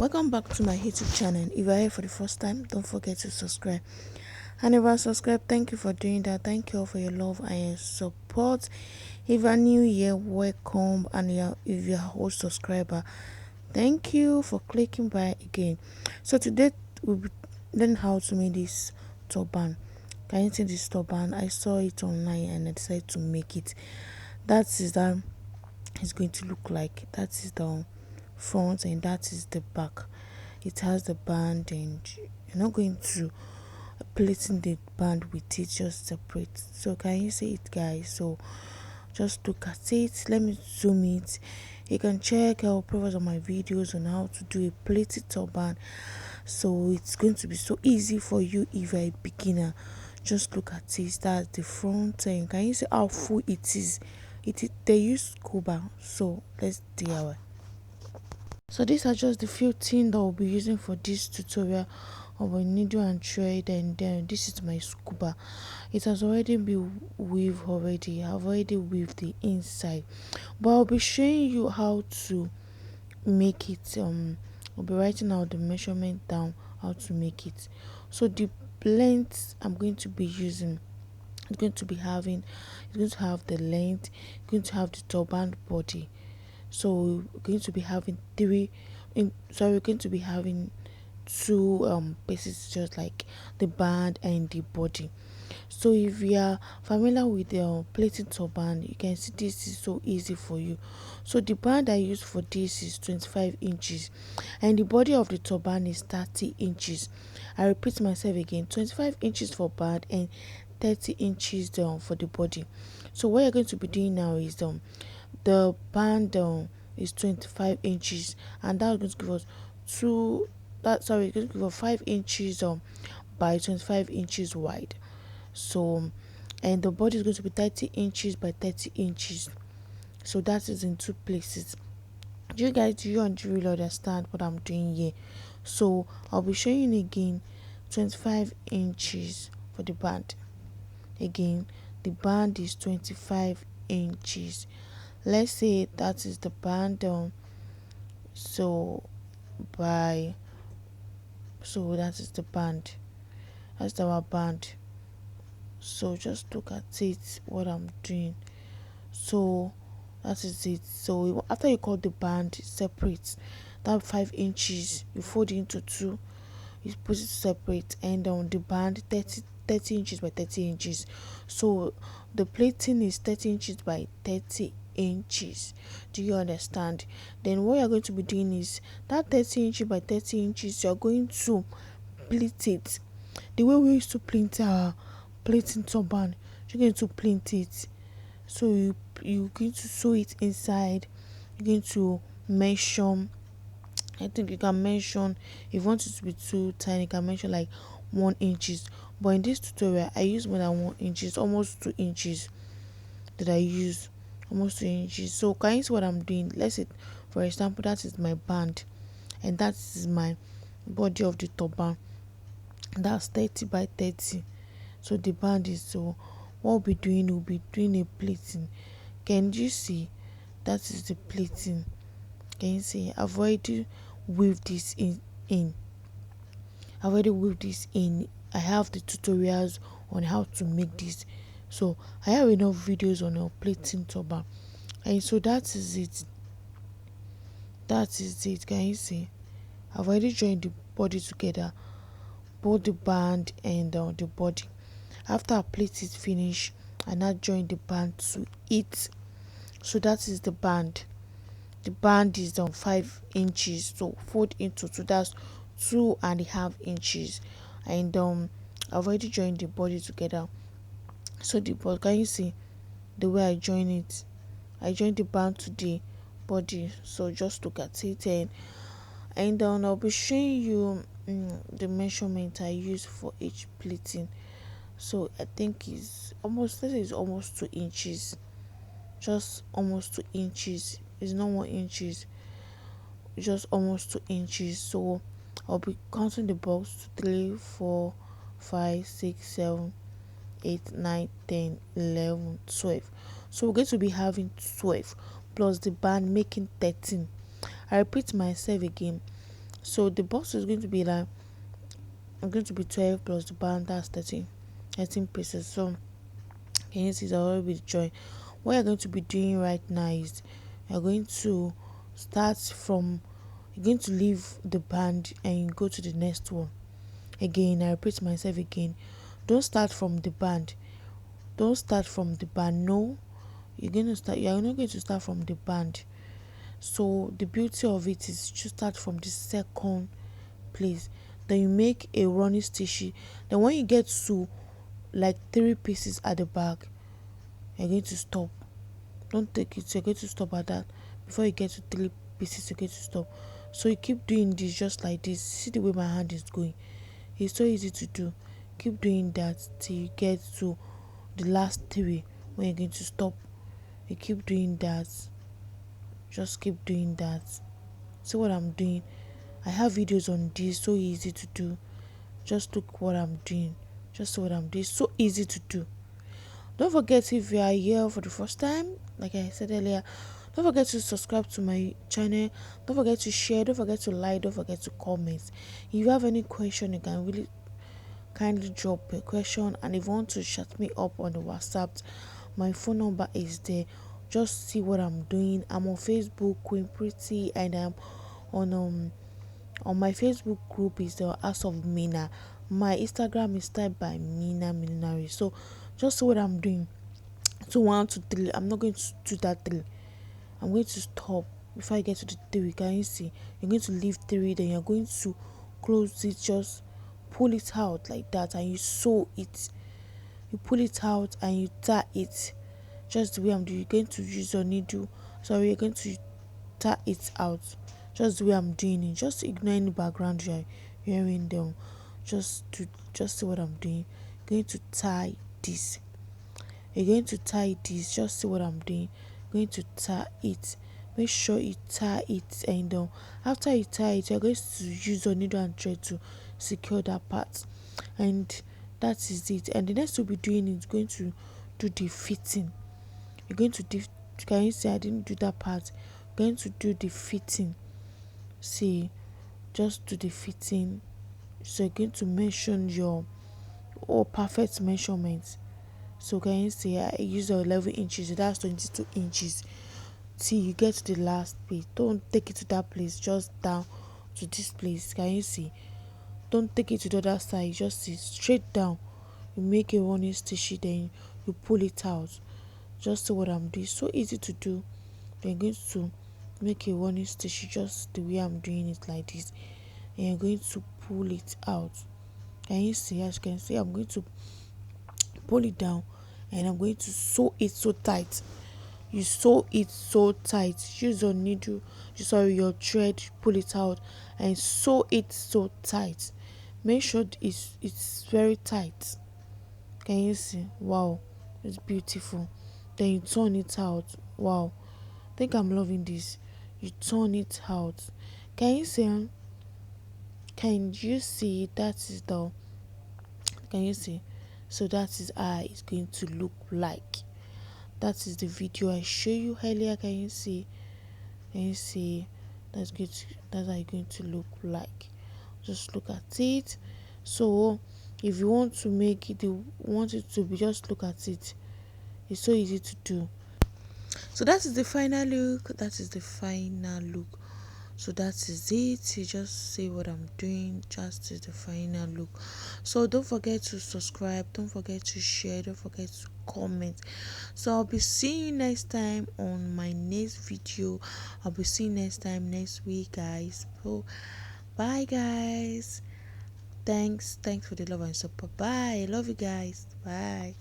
Welcome back to my YouTube channel. If you are here for the first time, don't forget to subscribe. And if you are subscribed, thank you for doing that. Thank you all for your love and your support. If you are new here, welcome. And if you are old subscriber, thank you for clicking by again. So today we'll be learning how to make this turban. Can you see this turban? I saw it online and I decided to make it. That is that it's going to look like. That is the front and that is the back. It has the band and you're not going to placing the band with it, just separate. So can you see it, guys? So just look at it. Let me zoom it. You can check out previous of my videos on how to do a plated turban. So it's going to be so easy for you if you're a beginner. Just look at it. That's the front and can you see how full it is? They use Scuba. So let's DIY. So these are just the few things that we'll be using for this tutorial of a needle and thread, and then this is my Scuba. It has already been weaved already. I've already weaved the inside, but I'll be showing you how to make it. I'll be writing out the measurement down how to make it. So the length I'm going to be using, it's going to have the length, it's going to have the turban body. So we're going to be having we're going to be having two pieces, just like the band and the body. So if you are familiar with the plating turban, you can see this is so easy for you. So the band I use for this is 25 inches and the body of the turban is 30 inches. I repeat myself again, 25 inches for band and 30 inches for the body. So what you're going to be doing now is the band is 25 inches and that's going to give us it's going to give us 5 inches by 25 inches wide. So and the body is going to be 30 inches by 30 inches. So that is in two places. Do you really understand what I'm doing here? So I'll be showing you again 25 inches for the band. Again, the band is 25 inches. Let's say that is the band so that is the band, that's our band. So just look at it, what I'm doing. So that is it. So after you cut the band separate, that 5 inches you fold it into two, you put it separate, and on the band 30 inches by 30 inches. So the plating is 30 inches by 30 inches. Do you understand? Then what you're going to be doing is that 30 inches by 30 inches, you're going to pleat it the way we used to pleat our plating turban. You're going to pleat it. So you're going to sew it inside. You're going to measure. I think you can mention, if you want it to be too tiny, you can mention like 1 inches. But in this tutorial I use more than 1 inches, almost 2 inches that I use, almost 2 inches. So can you see what I'm doing? Let's say for example that is my band and that is my body of the turban. That's 30 by 30. So the band is, so what we'll be doing a pleating. Can you see? That is the pleating. Can you see? I've already weaved this in. I have the tutorials on how to make this. So I have enough videos on our plating turban. And so that is it. Can you see? I've already joined the body together, both the band and the body. After I plait it finish, I now join the band to it. So that is the band. The band is 5 inches, so fold into two, that's 2.5 inches. And I've already joined the body together. So the body, can you see the way I join it? I join the band to the body. So just look at it, and I'll be showing you the measurement I use for each pleating. So I think it's almost 2 inches, just almost 2 inches. It's not 1 inches, just almost 2 inches. So I'll be counting the box: 3, 4, 5, 6, 7, 8, 9, 10, 11, 12. So we're going to be having 12 plus the band, making 13. I repeat myself again, So the box is going to be like, I'm going to be 12 plus the band, that's 13 pieces. So can you see it's already with join. What you're going to be doing right now is you're going to start from, you're going to leave the band and go to the next one. Again, I repeat myself again, don't start from the band, don't start from the band. No, you're not going to start from the band. So the beauty of it is to start from the second place, then you make a running stitch. Then when you get to like 3 pieces at the back, you're going to stop. Don't take it, you're going to stop at that. Before you get to 3 pieces, you're going to stop. So you keep doing this just like this. See the way my hand is going, it's so easy to do. Keep doing that till you get to the last 3 when you're going to stop. You keep doing that, just keep doing that. See what I'm doing? I have videos on this, so easy to do. Just look what I'm doing, just see what I'm doing, so easy to do. Don't forget, if you are here for the first time, like I said earlier, don't forget to subscribe to my channel. Don't forget to share, don't forget to like, don't forget to comment. If you have any question, you can really kindly drop a question. And if you want to chat me up on the WhatsApp, my phone number is there. Just see what I'm doing. I'm on Facebook, Queen Pretty, and I'm on my Facebook group is the House of Mina. My Instagram is typed by Mina Milinari. So just see what I'm doing. So 1 2 3, I'm not going to do that 3. I'm going to stop before I get to the 3. Can you see? You're going to leave 3, then you're going to close it, just pull it out like that, and you sew it. You pull it out and you tie it just the way I'm doing. You're going to use your needle. Sorry, you're going to tie it out just the way I'm doing it. Just ignore any background you're hearing them. Just see what I'm doing. Going to tie this. You're going to tie this. Just see what I'm doing. Going to tie it. Make sure you tie it, and after you tie it, you're going to use your needle and thread to secure that part, and that is it. And the next we'll be doing is going to do the fitting. You're going to can you see I didn't do that part? Going to do the fitting. See, just do the fitting. So you're going to mention your perfect measurements. So can you see I use 11 inches, that's 22 inches. Till you get to the last place, don't take it to that place, just down to this place. Can you see? Don't take it to the other side, just see straight down. You make a running stitch, then you pull it out. Just see what I'm doing, so easy to do. Then you're going to make a running stitch just the way I'm doing it like this, and you're going to pull it out. Can you see? As you can see, I'm going to pull it down, and I'm going to sew it so tight. You sew it so tight. Use your needle, your thread, pull it out and sew it so tight. Make sure it's very tight. Can you see? Wow, it's beautiful. Then you turn it out. Wow, I think I'm loving this. You turn it out. Can you see? Can you see? That is the. Can you see? So that is how it's going to look like. That is the video I show you earlier. Can you see? Can you see? That's good. That's how it's going to look like. Just look at it. So if you want to make it, you want it to be, just look at it. It's so easy to do. So that is the final look. That is the final look. So that is it. You just see what I'm doing. Just is the final look. So don't forget to subscribe, don't forget to share, don't forget to comment. So I'll be seeing you next time on my next video. I'll be seeing you next time next week, guys. So bye, guys. Thanks for the love and support. Bye. I love you guys. Bye.